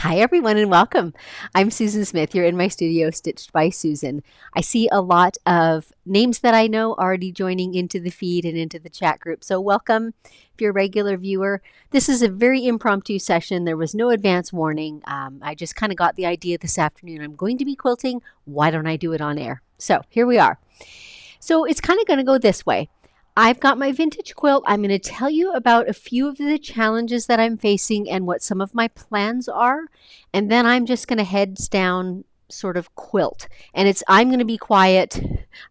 Hi, everyone, and welcome. I'm Susan Smith. You're in my studio, Stitched by Susan. I see a lot of names that I know already joining into the feed and into the chat group. So, welcome if you're a regular viewer. This is a very impromptu session. There was no advance warning. I just kind of got the idea this afternoon. I'm going to be quilting. Why don't I do it on air? So, here we are. So, it's kind of going to go this way. I've got my vintage quilt. I'm going to tell you about a few of the challenges that I'm facing and what some of my plans are. And then I'm just going to heads down sort of quilt. And I'm going to be quiet.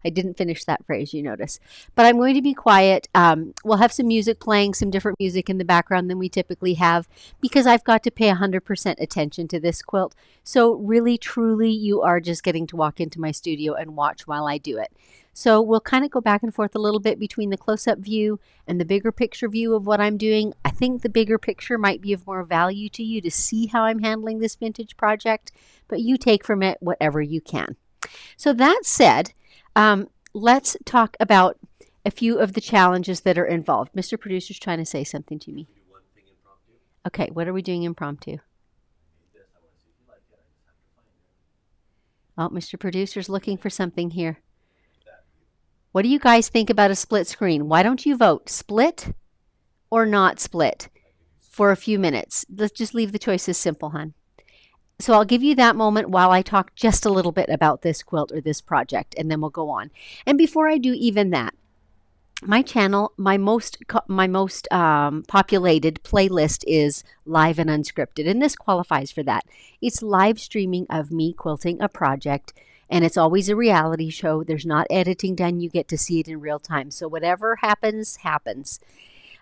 I didn't finish that phrase, you notice. But I'm going to be quiet. We'll have some music playing, some different music in the background than we typically have, because I've got to pay 100% attention to this quilt. So really, truly, you are just getting to walk into my studio and watch while I do it. So we'll kind of go back and forth a little bit between the close-up view and the bigger picture view of what I'm doing. I think the bigger picture might be of more value to you to see how I'm handling this vintage project, but you take from it whatever you can. So that said, let's talk about a few of the challenges that are involved. Mr. Producer's trying to say something to me. Okay, what are we doing impromptu? Oh, Mr. Producer's looking for something here. What do you guys think about a split screen? Why don't you vote split or not split for a few minutes? Let's just leave the choices simple, hon. So I'll give you that moment while I talk just a little bit about this quilt or this project, and then we'll go on. And before I do even that, my channel, my most populated playlist is live and unscripted, and this qualifies for that. It's live streaming of me quilting a project. And it's always a reality show. There's not editing done. You get to see it in real time. So whatever happens, happens.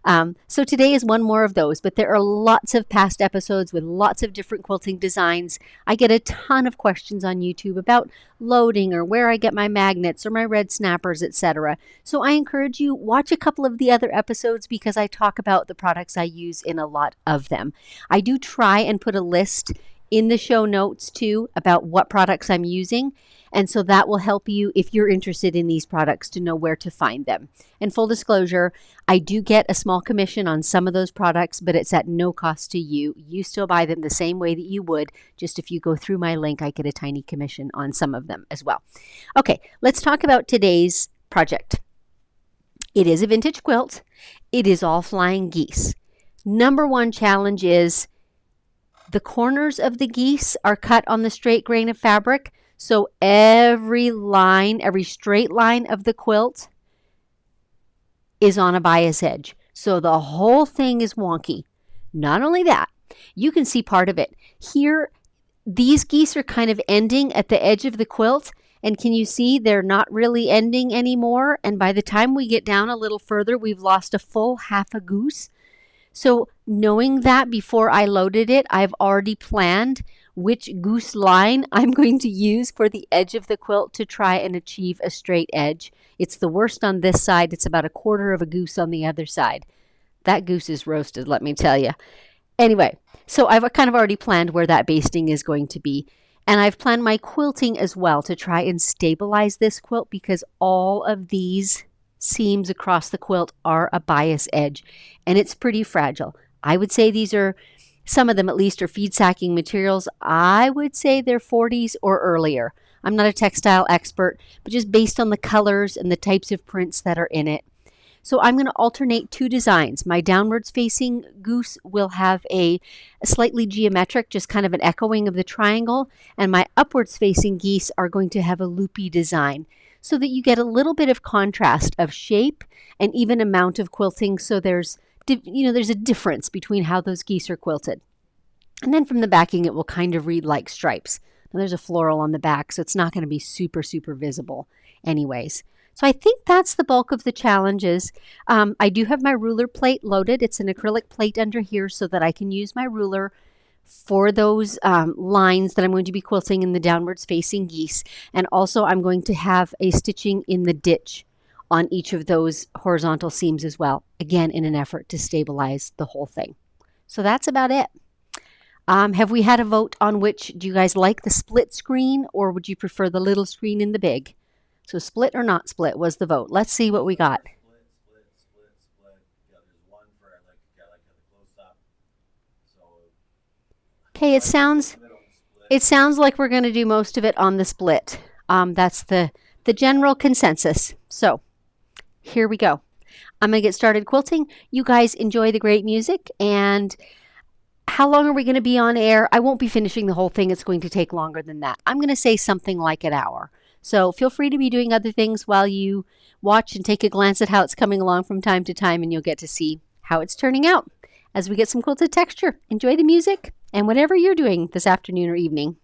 So today is one more of those, but there are lots of past episodes with lots of different quilting designs. I get a ton of questions on YouTube about loading or where I get my magnets or my red snappers, etc. So I encourage you, watch a couple of the other episodes because I talk about the products I use in a lot of them. I do try and put a list in the show notes too about what products I'm using. And so that will help you if you're interested in these products to know where to find them. And full disclosure, I do get a small commission on some of those products, but it's at no cost to you. You still buy them the same way that you would. Just if you go through my link, I get a tiny commission on some of them as well. Okay, let's talk about today's project. It is a vintage quilt. It is all flying geese. Number one challenge is the corners of the geese are cut on the straight grain of fabric. So every line, every straight line of the quilt is on a bias edge. So the whole thing is wonky. Not only that, you can see part of it. Here, these geese are kind of ending at the edge of the quilt. And can you see they're not really ending anymore? And by the time we get down a little further, we've lost a full half a goose. So knowing that before I loaded it, I've already planned which goose line I'm going to use for the edge of the quilt to try and achieve a straight edge. It's the worst on this side. It's about a quarter of a goose on the other side. That goose is roasted, let me tell you. Anyway, so I've kind of already planned where that basting is going to be. And I've planned my quilting as well to try and stabilize this quilt because all of these seams across the quilt are a bias edge and it's pretty fragile. I would say these are, some of them at least, are feed sacking materials. I would say they're 40s or earlier. I'm not a textile expert, but just based on the colors and the types of prints that are in it. So I'm going to alternate two designs. My downwards facing goose will have a slightly geometric, just kind of an echoing of the triangle, and my upwards facing geese are going to have a loopy design so that you get a little bit of contrast of shape and even amount of quilting. So there's a difference between how those geese are quilted. And then from the backing, it will kind of read like stripes. Now there's a floral on the back, so it's not going to be super, super visible anyways. So I think that's the bulk of the challenges. I do have my ruler plate loaded. It's an acrylic plate under here so that I can use my ruler for those lines that I'm going to be quilting in the downwards facing geese. And also I'm going to have a stitching in the ditch on each of those horizontal seams as well, again in an effort to stabilize the whole thing. So that's about it. Have we had a vote on which? Do you guys like the split screen or would you prefer the little screen in the big? So split or not split was the vote. Let's see what we got. Yeah, there's one for like a close up. So Okay, it sounds like we're going to do most of it on the split. That's the general consensus. So here we go. I'm going to get started quilting. You guys enjoy the great music. And how long are we going to be on air? I won't be finishing the whole thing. It's going to take longer than that. I'm going to say something like an hour. So feel free to be doing other things while you watch and take a glance at how it's coming along from time to time, and you'll get to see how it's turning out as we get some quilted texture. Enjoy the music and whatever you're doing this afternoon or evening.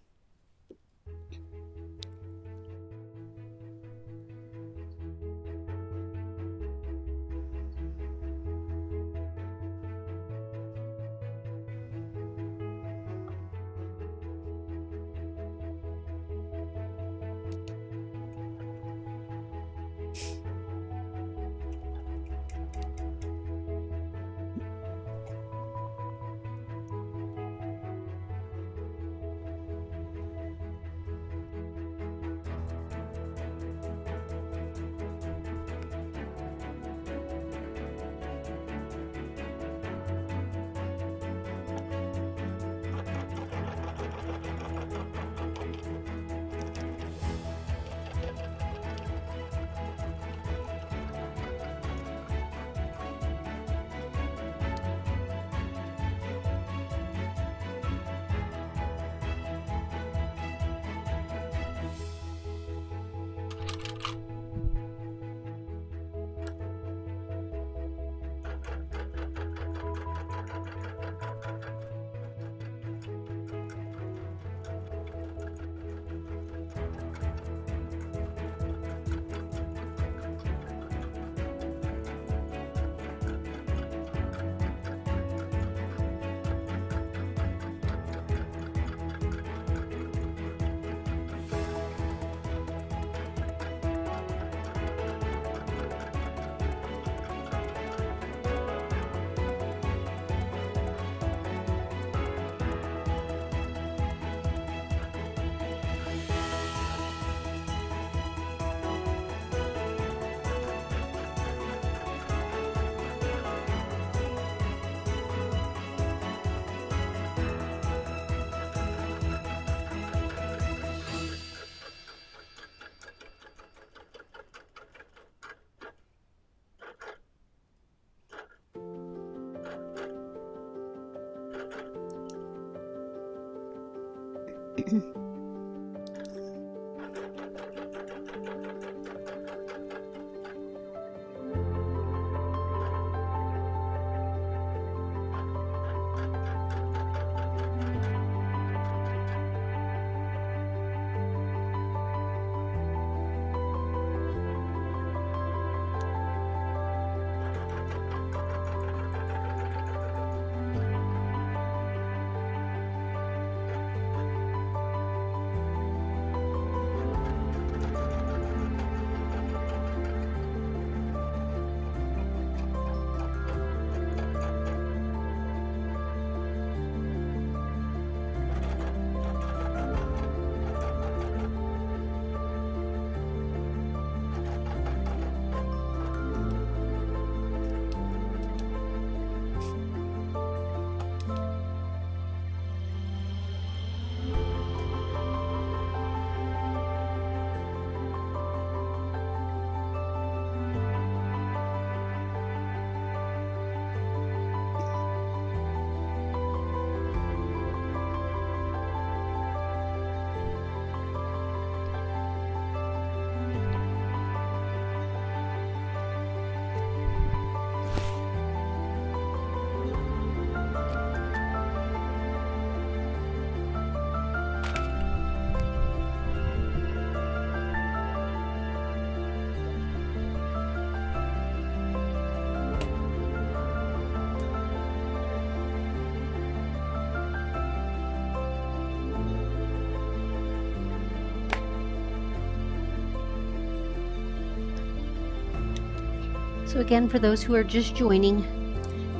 So again, for those who are just joining,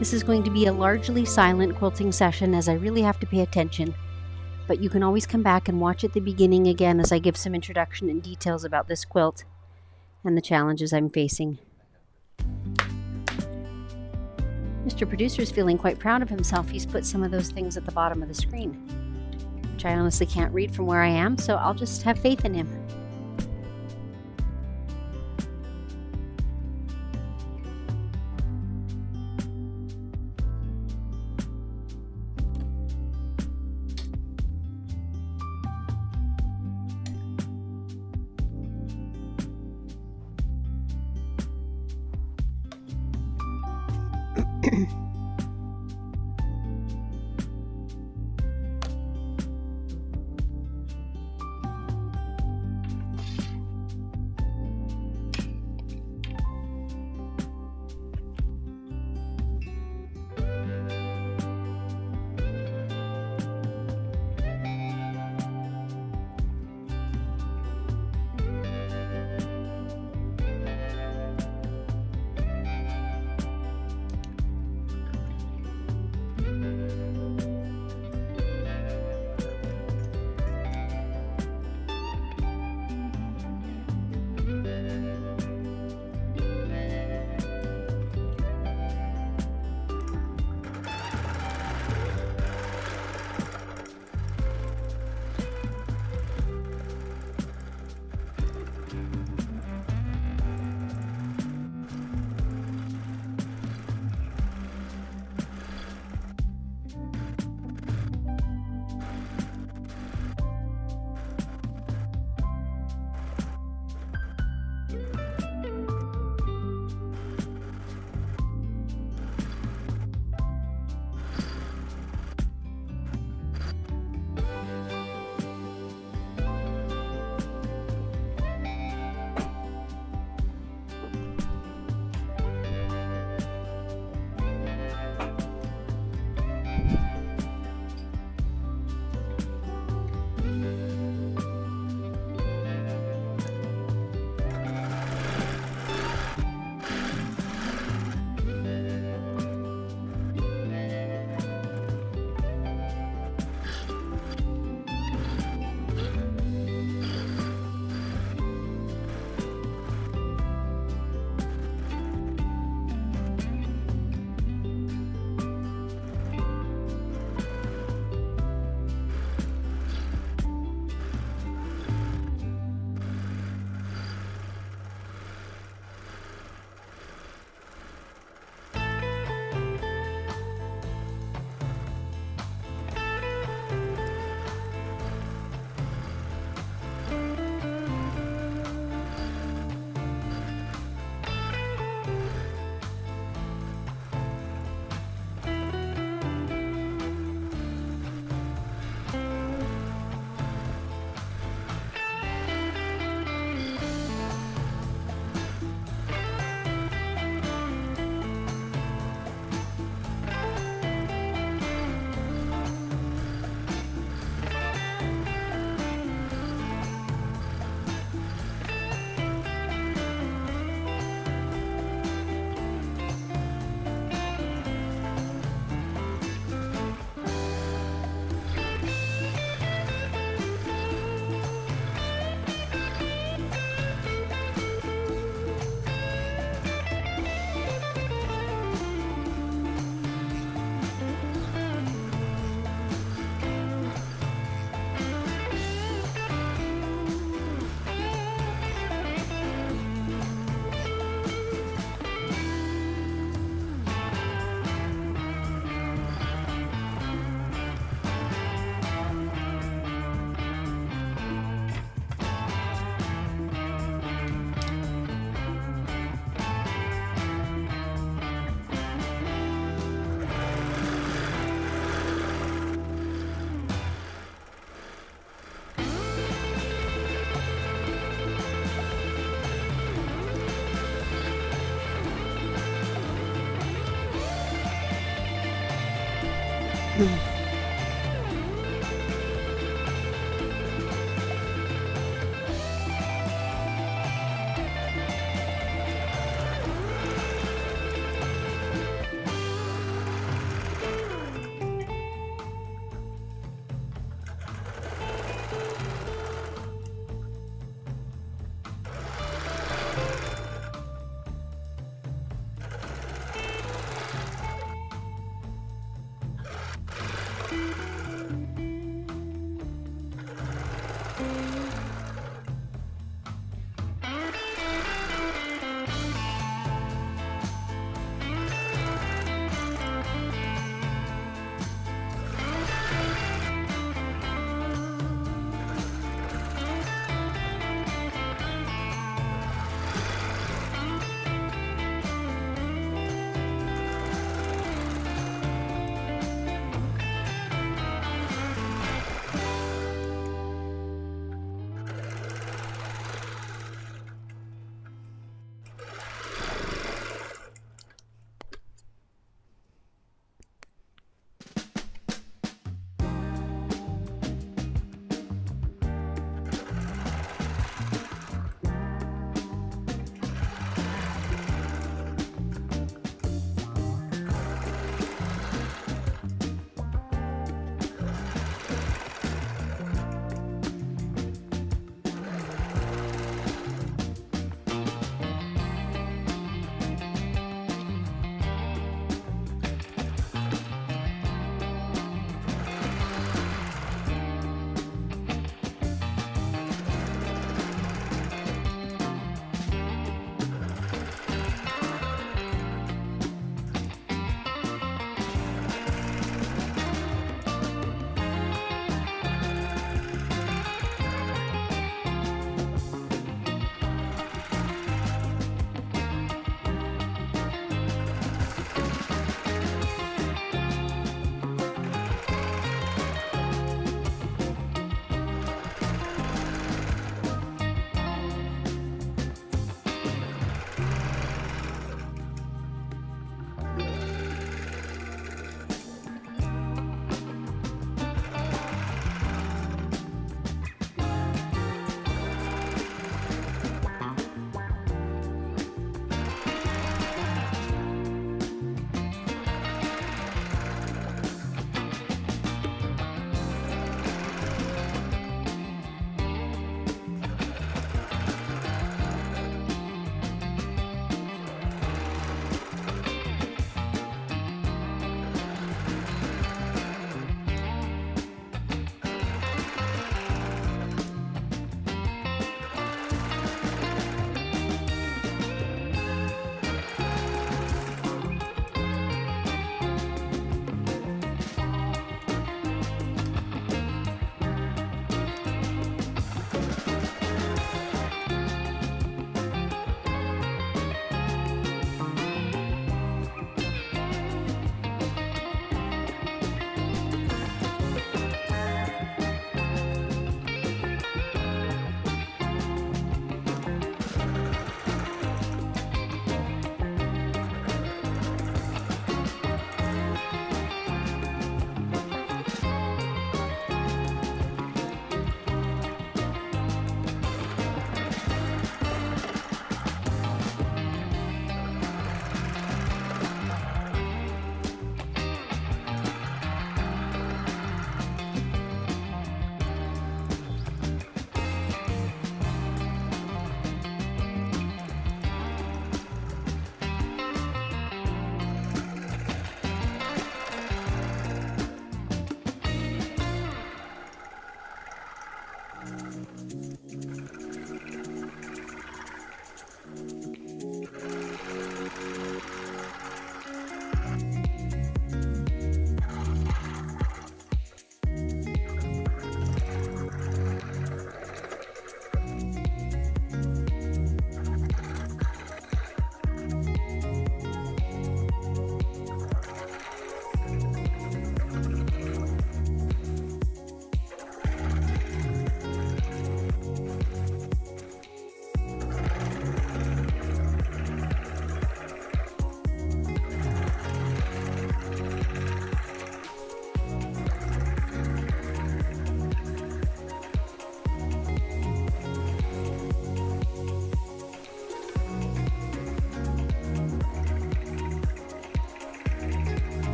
this is going to be a largely silent quilting session as I really have to pay attention. But you can always come back and watch at the beginning again as I give some introduction and details about this quilt and the challenges I'm facing. Mr. Producer is feeling quite proud of himself. He's put some of those things at the bottom of the screen. which I honestly can't read from where I am, so I'll just have faith in him.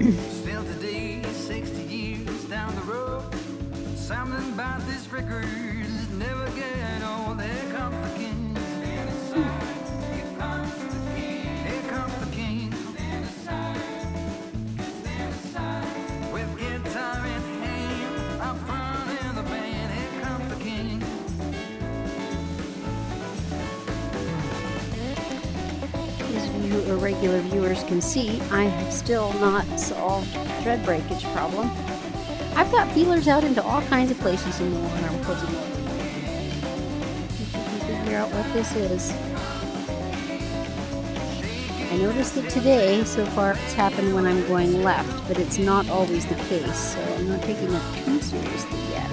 Still today, 60 years down the road, something about this record is never getting old. Here comes the king, stand aside. Here comes the king, here comes the king. Stand aside, with guitar in hand, up front in the band. Here comes the king. His who are regular viewers can see, I have still not solved thread breakage problem. I've got feelers out into all kinds of places in the one-arm quilting world. See if we can figure out what this is. I noticed that today, so far, it's happened when I'm going left, but it's not always the case, so I'm not taking it too seriously yet.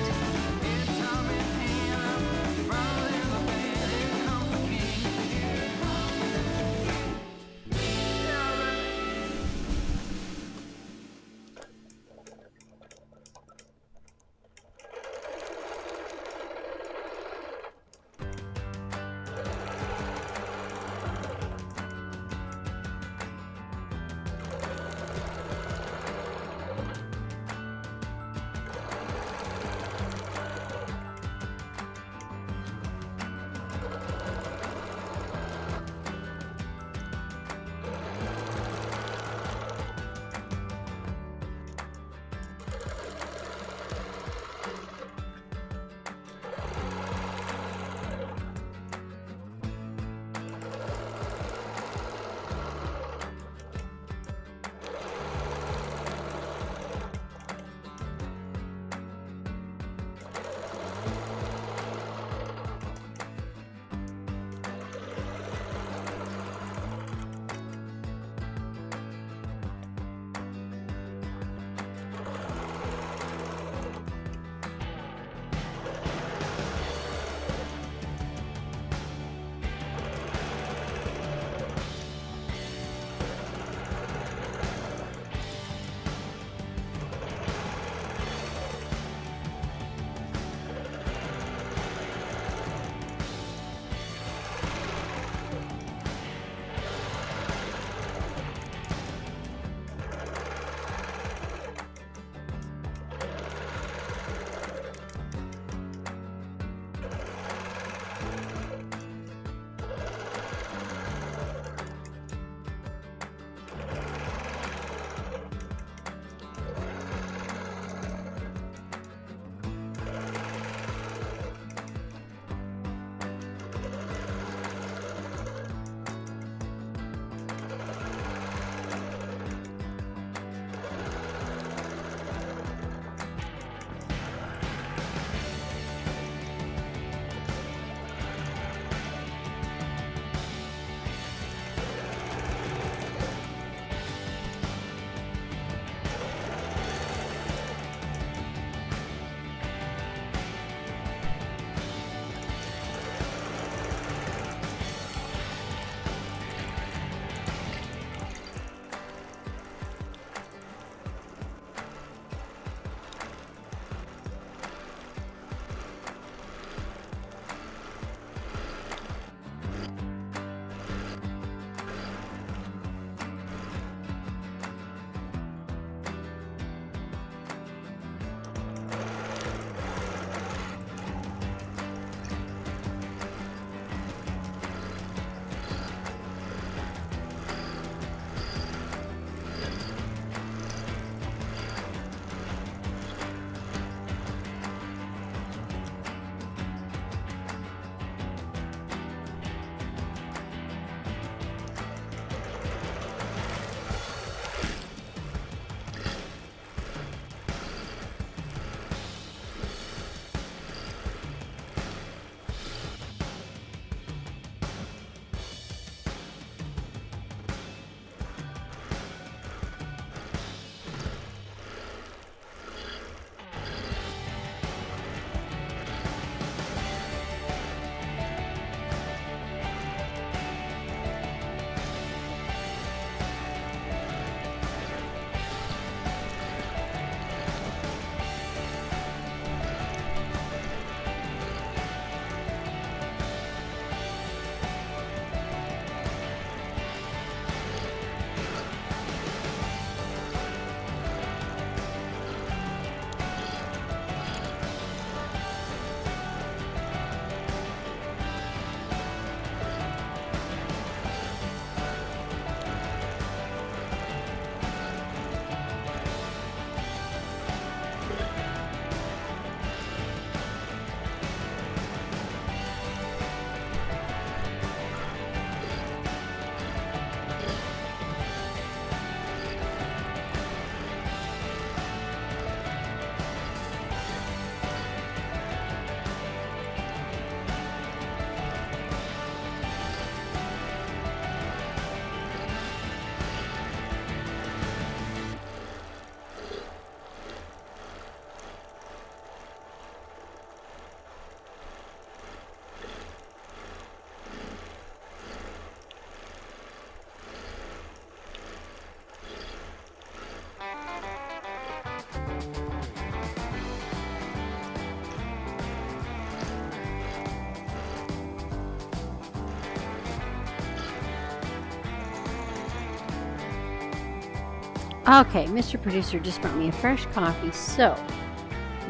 Okay, Mr. Producer just brought me a fresh coffee, so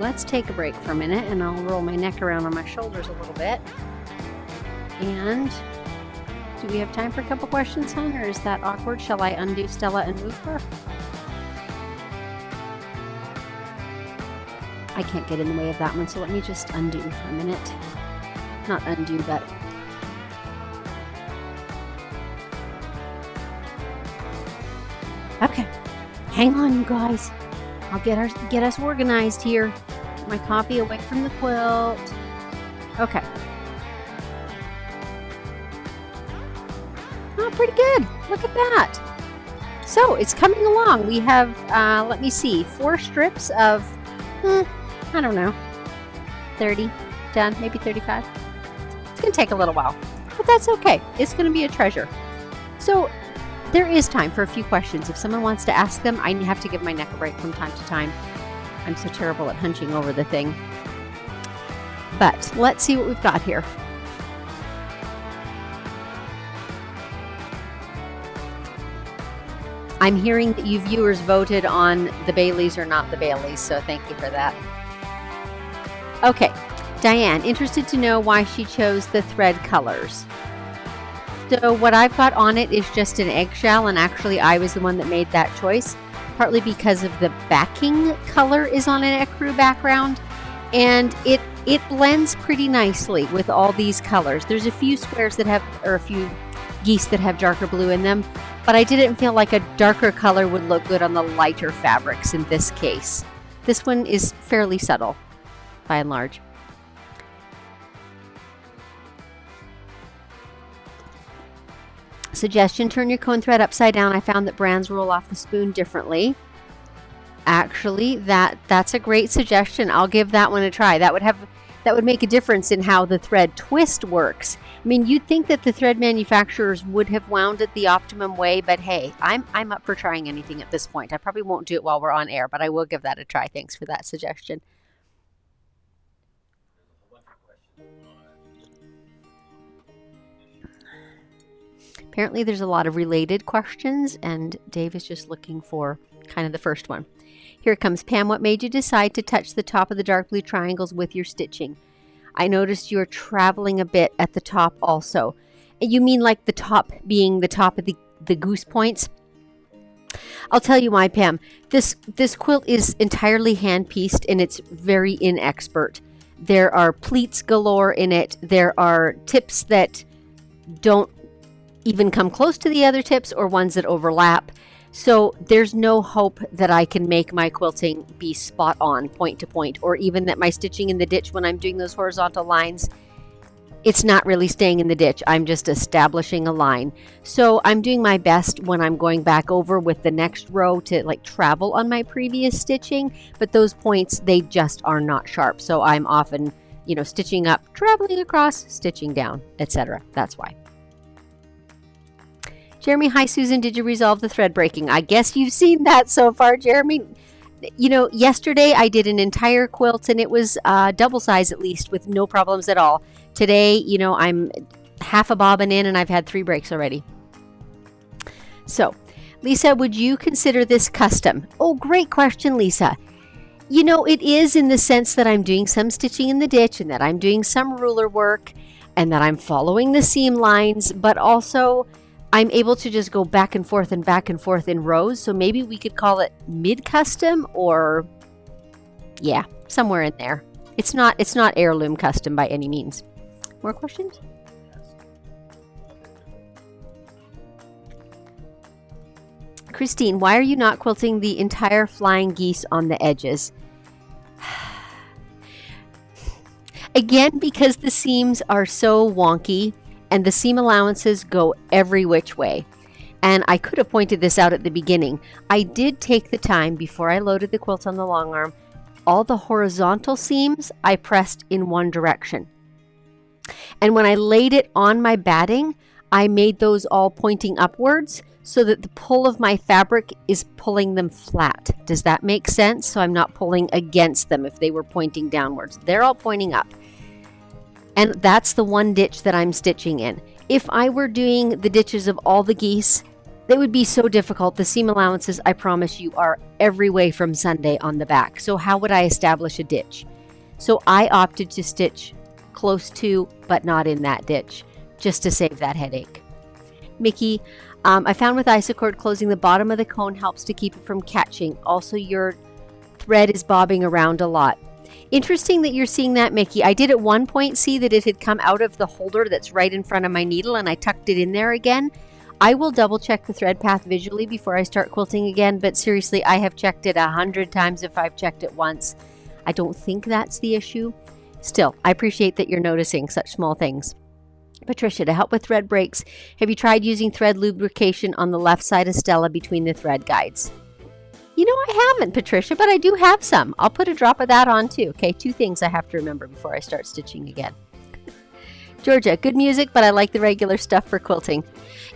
let's take a break for a minute and I'll roll my neck around on my shoulders a little bit. And do we have time for a couple questions, hon, or is that awkward? Shall I undo Stella and move her? I can't get in the way of that one, so let me just undo for a minute. Not undo, but... Okay. Hang on, you guys. I'll get us organized here. Get my coffee away from the quilt. Okay. Oh, pretty good. Look at that. So it's coming along. We have, let me see, 4 strips of, I don't know, 30 done, maybe 35. It's going to take a little while, but that's okay. It's going to be a treasure. So there is time for a few questions. If someone wants to ask them, I have to give my neck a break from time to time. I'm so terrible at hunching over the thing. But let's see what we've got here. I'm hearing that you viewers voted on the Baileys or not the Baileys, so thank you for that. Okay, Diane, interested to know why she chose the thread colors. So what I've got on it is just an eggshell, and actually I was the one that made that choice, partly because of the backing color is on an ecru background, and it blends pretty nicely with all these colors. There's a few squares that have, or a few geese that have darker blue in them, but I didn't feel like a darker color would look good on the lighter fabrics in this case. This one is fairly subtle, by and large. Suggestion, turn your cone thread upside down. I found that brands roll off the spoon differently. Actually, that's a great suggestion. I'll give that one a try. That would make a difference in how the thread twist works. I mean, you'd think that the thread manufacturers would have wound it the optimum way, but hey, I'm up for trying anything at this point. I probably won't do it while we're on air, but I will give that a try. Thanks for that suggestion. Apparently there's a lot of related questions, and Dave is just looking for kind of the first one. Here it comes. Pam, what made you decide to touch the top of the dark blue triangles with your stitching? I noticed you're traveling a bit at the top also. You mean like the top being the top of the goose points? I'll tell you why, Pam. This quilt is entirely hand-pieced, and it's very inexpert. There are pleats galore in it. There are tips that don't even come close to the other tips, or ones that overlap. So there's no hope that I can make my quilting be spot on, point to point, or even that my stitching in the ditch when I'm doing those horizontal lines, it's not really staying in the ditch. I'm just establishing a line. So I'm doing my best when I'm going back over with the next row to like travel on my previous stitching, but those points, they just are not sharp. So I'm often, stitching up, traveling across, stitching down, etc. That's why. Jeremy, hi Susan, did you resolve the thread breaking? I guess you've seen that so far, Jeremy. Yesterday I did an entire quilt, and it was double size at least, with no problems at all. Today, I'm half a bobbin in, and I've had 3 breaks already. So, Lisa, would you consider this custom? Oh, great question, Lisa. It is, in the sense that I'm doing some stitching in the ditch, and that I'm doing some ruler work, and that I'm following the seam lines, but also I'm able to just go back and forth in rows. So maybe we could call it mid-custom, or yeah, somewhere in there. It's not heirloom custom by any means. More questions? Christine, why are you not quilting the entire flying geese on the edges? Again, because the seams are so wonky, and the seam allowances go every which way. And I could have pointed this out at the beginning. I did take the time before I loaded the quilt on the long arm. All the horizontal seams I pressed in one direction. And when I laid it on my batting, I made those all pointing upwards so that the pull of my fabric is pulling them flat. Does that make sense? So I'm not pulling against them if they were pointing downwards. They're all pointing up. And that's the one ditch that I'm stitching in. If I were doing the ditches of all the geese, It would be so difficult. The seam allowances, I promise you, are every way from Sunday on the back. So how would I establish a ditch? So I opted to stitch close to, but not in that ditch, just to save that headache. Mickey, I found with Isacord closing the bottom of the cone helps to keep it from catching. Also, your thread is bobbing around a lot. Interesting that you're seeing that, Mickey. I did at one point see that it had come out of the holder that's right in front of my needle, and I tucked it in there again. I will double check the thread path visually before I start quilting again, but seriously, I have checked it 100 times if I've checked it once. I don't think that's the issue. Still, I appreciate that you're noticing such small things. Patricia, to help with thread breaks, have you tried using thread lubrication on the left side of Stella between the thread guides? You know, I haven't, Patricia, but I do have some. I'll put a drop of that on too. Okay, 2 things I have to remember before I start stitching again. Georgia, good music, but I like the regular stuff for quilting.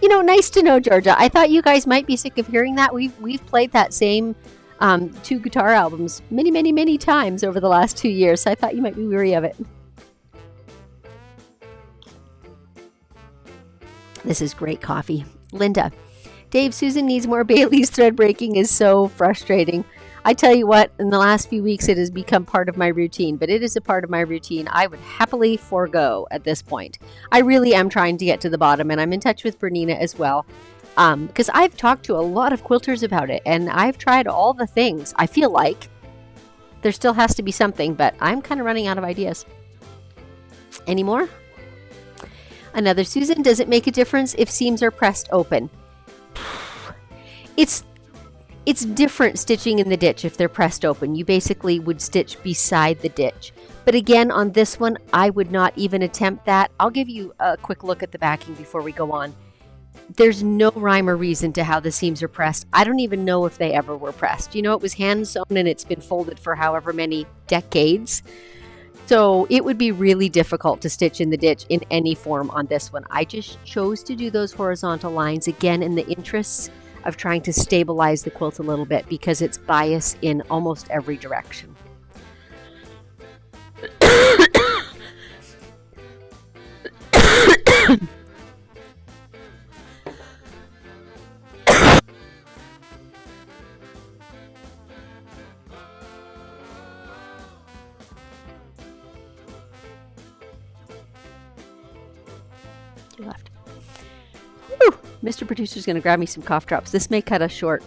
You know, nice to know, Georgia. I thought you guys might be sick of hearing that. We've played that same 2 guitar albums many times over the last 2 years, so I thought you might be weary of it. This is great coffee. Linda, Dave, Susan needs more Bailey's. Thread breaking is so frustrating. I tell you what, in the last few weeks it has become part of my routine, but it is a part of my routine I would happily forego at this point. I really am trying to get to the bottom, and I'm in touch with Bernina as well, because I've talked to a lot of quilters about it, and I've tried all the things. I feel like there still has to be something, but I'm kind of running out of ideas. Any more? Another Susan, does it make a difference if seams are pressed open? It's different stitching in the ditch if they're pressed open. You basically would stitch beside the ditch. But again, on this one, I would not even attempt that. I'll give you a quick look at the backing before we go on. There's no rhyme or reason to how the seams are pressed. I don't even know if they ever were pressed. You know, it was hand sewn and it's been folded for however many decades. So it would be really difficult to stitch in the ditch in any form on this one. I just chose to do those horizontal lines again in the interests of trying to stabilize the quilt a little bit because it's bias in almost every direction. To left. Whew. Mr. Producer's going to grab me some cough drops. This may cut us short.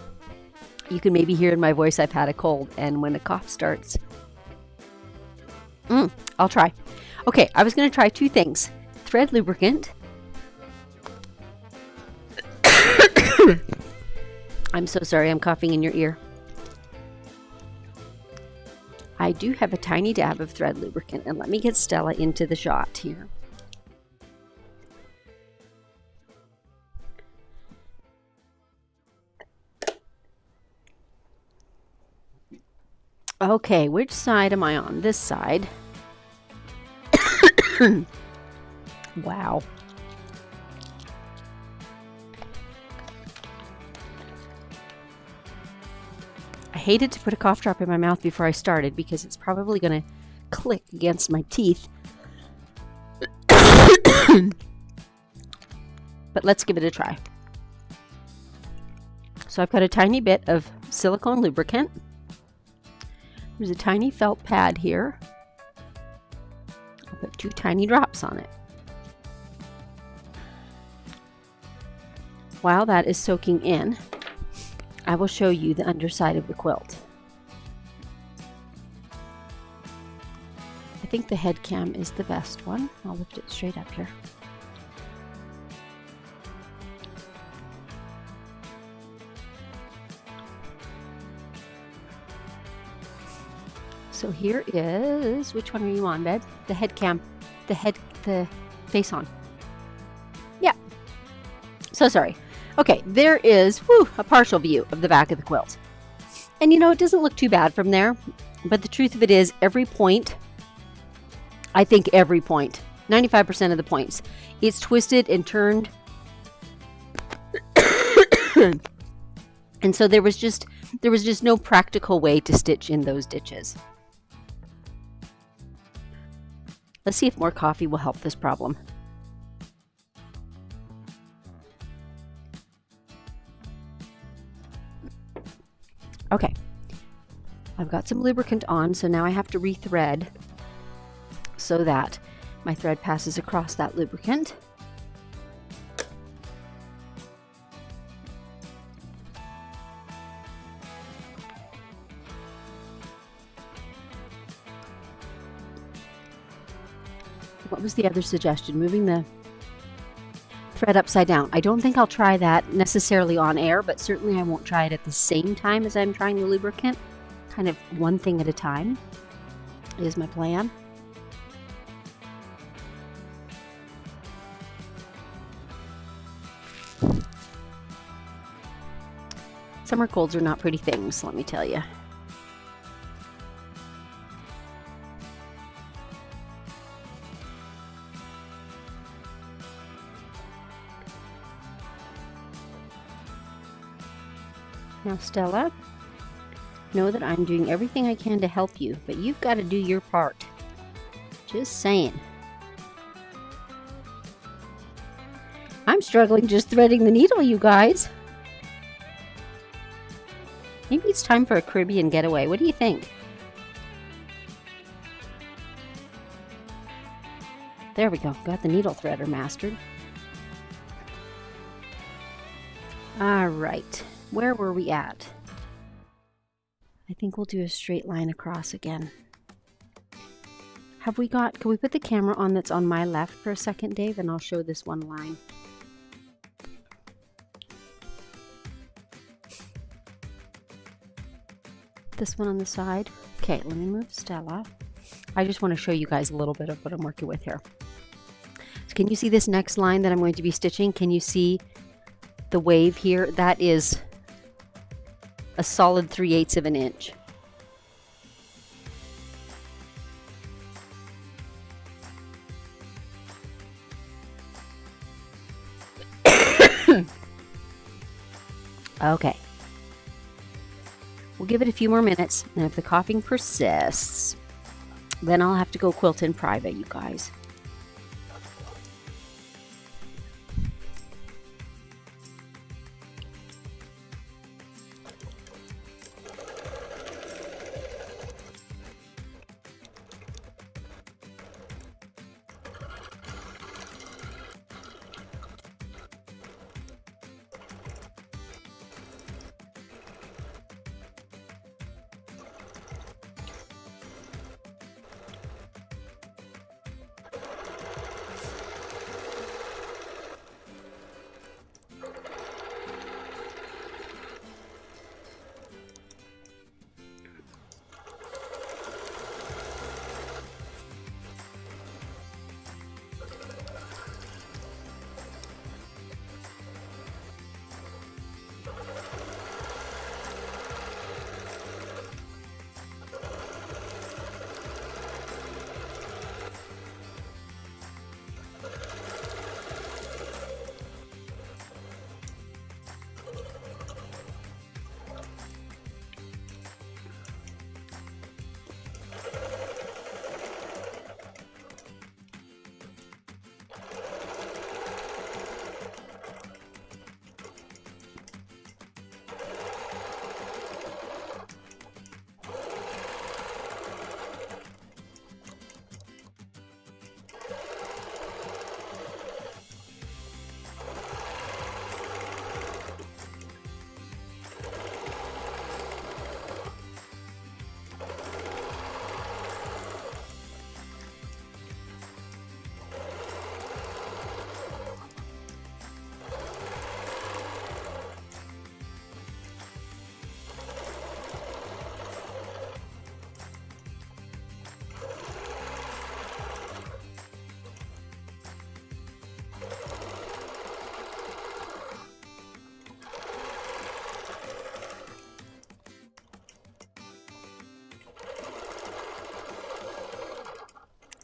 You can maybe hear in my voice I've had a cold, and when a cough starts, I'll try. Okay, I was going to try 2 things. Thread lubricant. I'm so sorry, I'm coughing in your ear. I do have a tiny dab of thread lubricant, and let me get Stella into the shot here. Okay, which side am I on? This side. Wow. I hated to put a cough drop in my mouth before I started because it's probably going to click against my teeth. But let's give it a try. So I've got a tiny bit of silicone lubricant. There's a tiny felt pad here. I'll put 2 tiny drops on it. While that is soaking in, I will show you the underside of the quilt. I think the head cam is the best one. I'll lift it straight up here. So here is, which one are you on, babe? The head cam, the face on. Yeah. So sorry. Okay, there is a partial view of the back of the quilt. And you know, it doesn't look too bad from there, but the truth of it is every point, I think every point, 95% of the points, it's twisted and turned. And so there was just no practical way to stitch in those ditches. Let's see if more coffee will help this problem. Okay, I've got some lubricant on, so now I have to rethread so that my thread passes across that lubricant. What was the other suggestion? Moving the thread upside down. I don't think I'll try that necessarily on air, but certainly I won't try it at the same time as I'm trying the lubricant. Kind of one thing at a time is my plan. Summer colds are not pretty things, let me tell you. Now, Stella, know that I'm doing everything I can to help you, but you've got to do your part. Just saying. I'm struggling just threading the needle, you guys. Maybe it's time for a Caribbean getaway. What do you think? There we go. Got the needle threader mastered. All right. Where were we at? I think we'll do a straight line across again. Have we got, can we put the camera on that's on my left for a second, Dave, and I'll show this one line. This one on the side. Okay, let me move Stella. I just want to show you guys a little bit of what I'm working with here. So can you see this next line that I'm going to be stitching? Can you see the wave here? That is a solid 3/8 of an inch. Okay. We'll give it a few more minutes, and if the coughing persists, then I'll have to go quilt in private, you guys.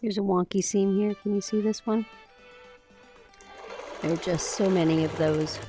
Here's a wonky seam here. Can you see this one? There are just so many of those.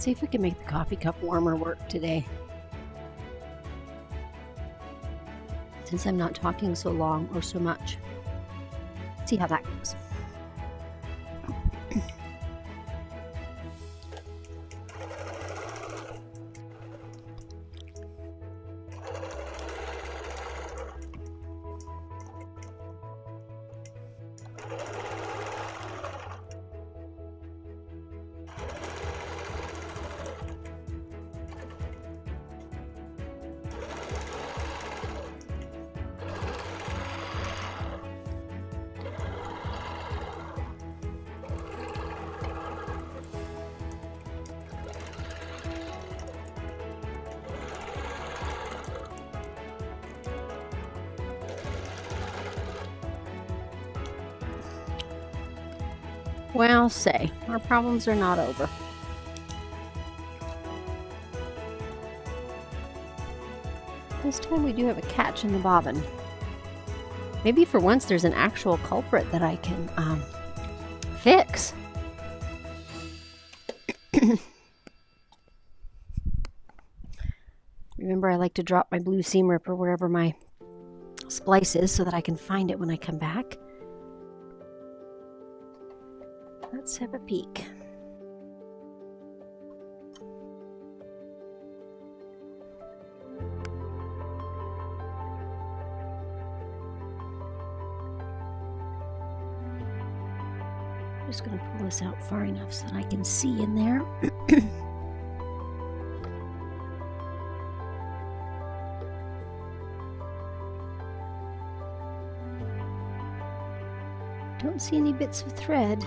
See if we can make the coffee cup warmer work today. Since I'm not talking so long or so much. See how that goes. Well, say, our problems are not over. This time we do have a catch in the bobbin. Maybe for once there's an actual culprit that I can fix. Remember, I like to drop my blue seam ripper wherever my splice is so that I can find it when I come back. Let's have a peek. I'm just going to pull this out far enough so that I can see in there. Don't see any bits of thread.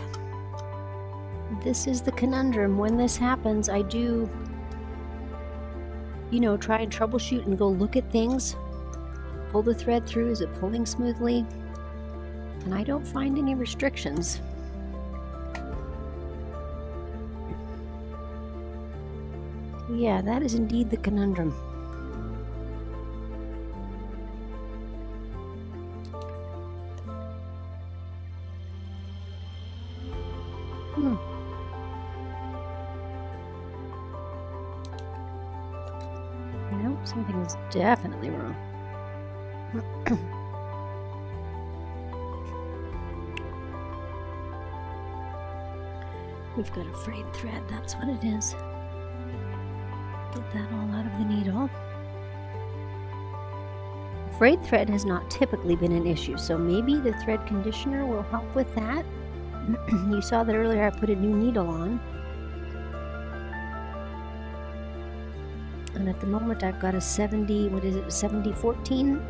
This is the conundrum. When this happens, I do, try and troubleshoot and go look at things. Pull the thread through. Is it pulling smoothly? And I don't find any restrictions. Yeah, that is indeed the conundrum. Nope, something is definitely wrong. We've got a frayed thread, that's what it is. Get that all out of the needle. Frayed thread has not typically been an issue, so maybe the thread conditioner will help with that. You saw that earlier I put a new needle on. And at the moment I've got a 7014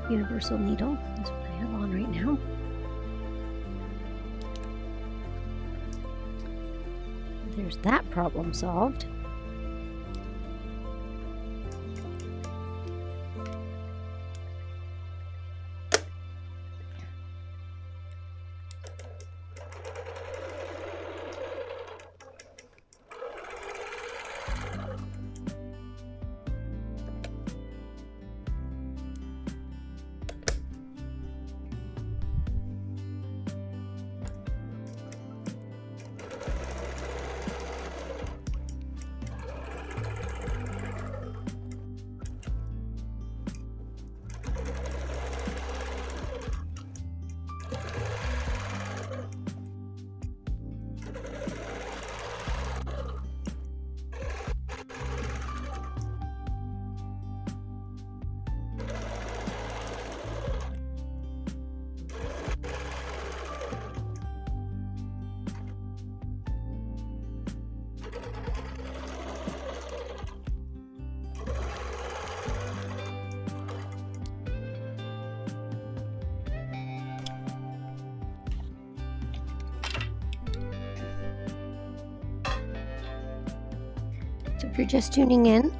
universal needle. That's what I have on right now. There's that problem solved. So if you're just tuning in,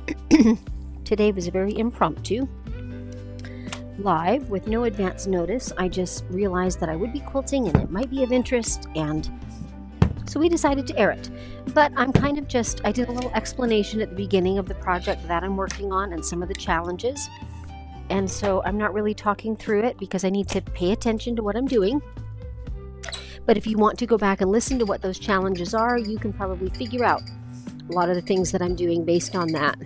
today was very impromptu, live with no advance notice. I just realized that I would be quilting and it might be of interest, and so we decided to air it. But I'm kind of I did a little explanation at the beginning of the project that I'm working on and some of the challenges. And so I'm not really talking through it because I need to pay attention to what I'm doing. But if you want to go back and listen to what those challenges are, you can probably figure out a lot of the things that I'm doing based on that.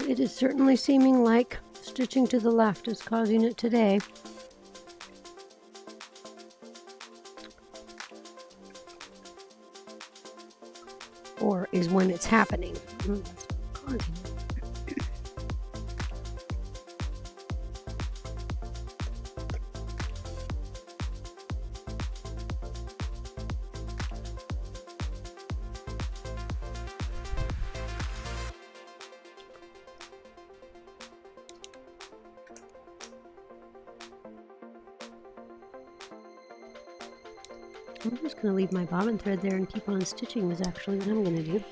it is certainly seeming like stitching to the left is causing it today. Or is when it's happening. Causing it. I'm just going to leave my bobbin thread there and keep on stitching is actually what I'm going to do.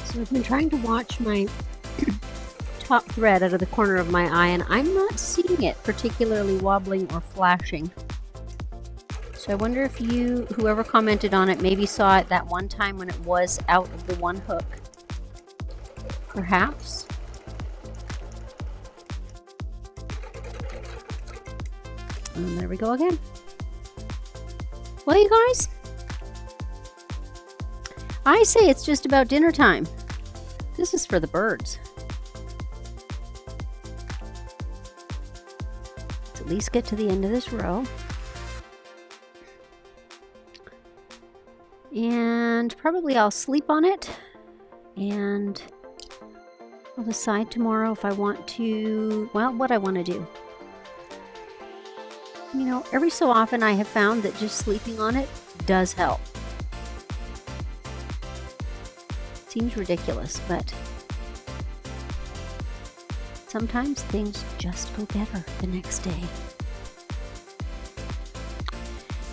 So I've been trying to watch my top thread out of the corner of my eye, and I'm not seeing it particularly wobbling or flashing. So I wonder if you, whoever commented on it, maybe saw it that one time when it was out of the one hook. Perhaps. And there we go again. Well, you guys, I say it's just about dinner time. This is for the birds. Let's at least get to the end of this row. And probably I'll sleep on it. And I'll decide tomorrow if I want to, well, what I want to do. You know, every so often I have found that just sleeping on it does help. Seems ridiculous, but sometimes things just go better the next day.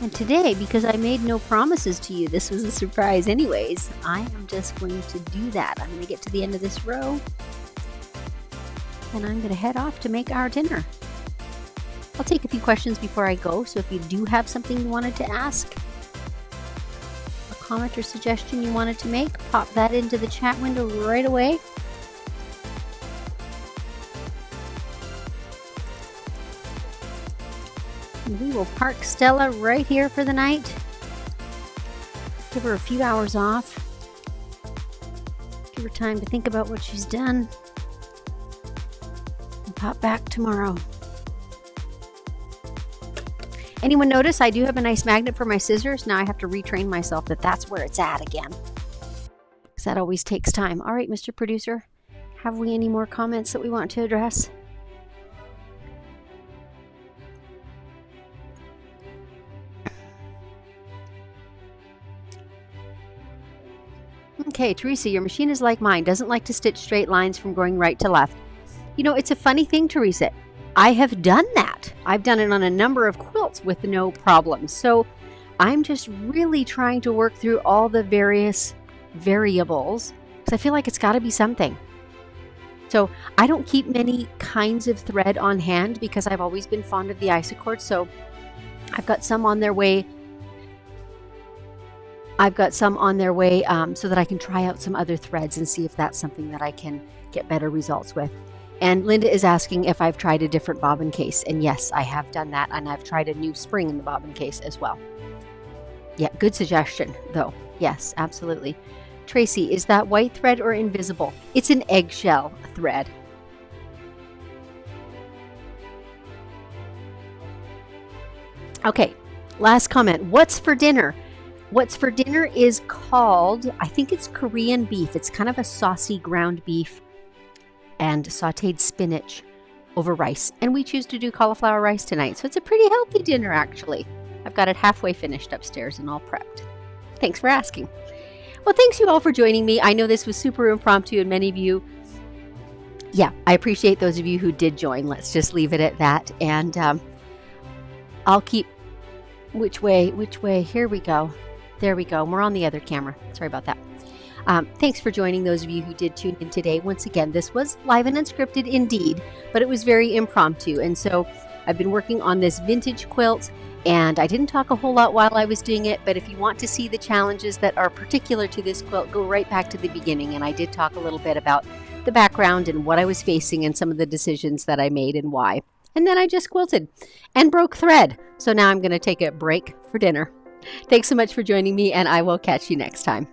And today, because I made no promises to you, this was a surprise anyways, I am just going to do that. I'm going to get to the end of this row, and I'm going to head off to make our dinner. I'll take a few questions before I go, so if you do have something you wanted to ask, a comment or suggestion you wanted to make, pop that into the chat window right away. And we will park Stella right here for the night. Give her a few hours off. Give her time to think about what she's done. And pop back tomorrow. Anyone notice I do have a nice magnet for my scissors? Now I have to retrain myself that that's where it's at again. Because that always takes time. All right, Mr. Producer, have we any more comments that we want to address? Okay, Teresa, your machine is like mine. Doesn't like to stitch straight lines from going right to left. You know, it's a funny thing, Teresa. I have done that. I've done it on a number of quilts with no problems. So I'm just really trying to work through all the various variables because I feel like it's got to be something. So I don't keep many kinds of thread on hand because I've always been fond of the isocord. So I've got some on their way. so that I can try out some other threads and see if that's something that I can get better results with. And Linda is asking if I've tried a different bobbin case. And yes, I have done that. And I've tried a new spring in the bobbin case as well. Yeah, good suggestion, though. Yes, absolutely. Tracy, is that white thread or invisible? It's an eggshell thread. Okay, last comment. What's for dinner? What's for dinner is called, I think it's Korean beef. It's kind of a saucy ground beef and sauteed spinach over rice. And we choose to do cauliflower rice tonight. So it's a pretty healthy dinner, actually. I've got it halfway finished upstairs and all prepped. Thanks for asking. Well, thanks you all for joining me. I know this was super impromptu and many of you, yeah, I appreciate those of you who did join. Let's just leave it at that. And I'll keep, which way? Here we go. There we go. We're on the other camera. Sorry about that. Thanks for joining those of you who did tune in today. Once again, this was live and unscripted indeed, but it was very impromptu. And so I've been working on this vintage quilt, and I didn't talk a whole lot while I was doing it, but if you want to see the challenges that are particular to this quilt, go right back to the beginning. And I did talk a little bit about the background and what I was facing and some of the decisions that I made and why. And then I just quilted and broke thread. So now I'm going to take a break for dinner. Thanks so much for joining me, and I will catch you next time.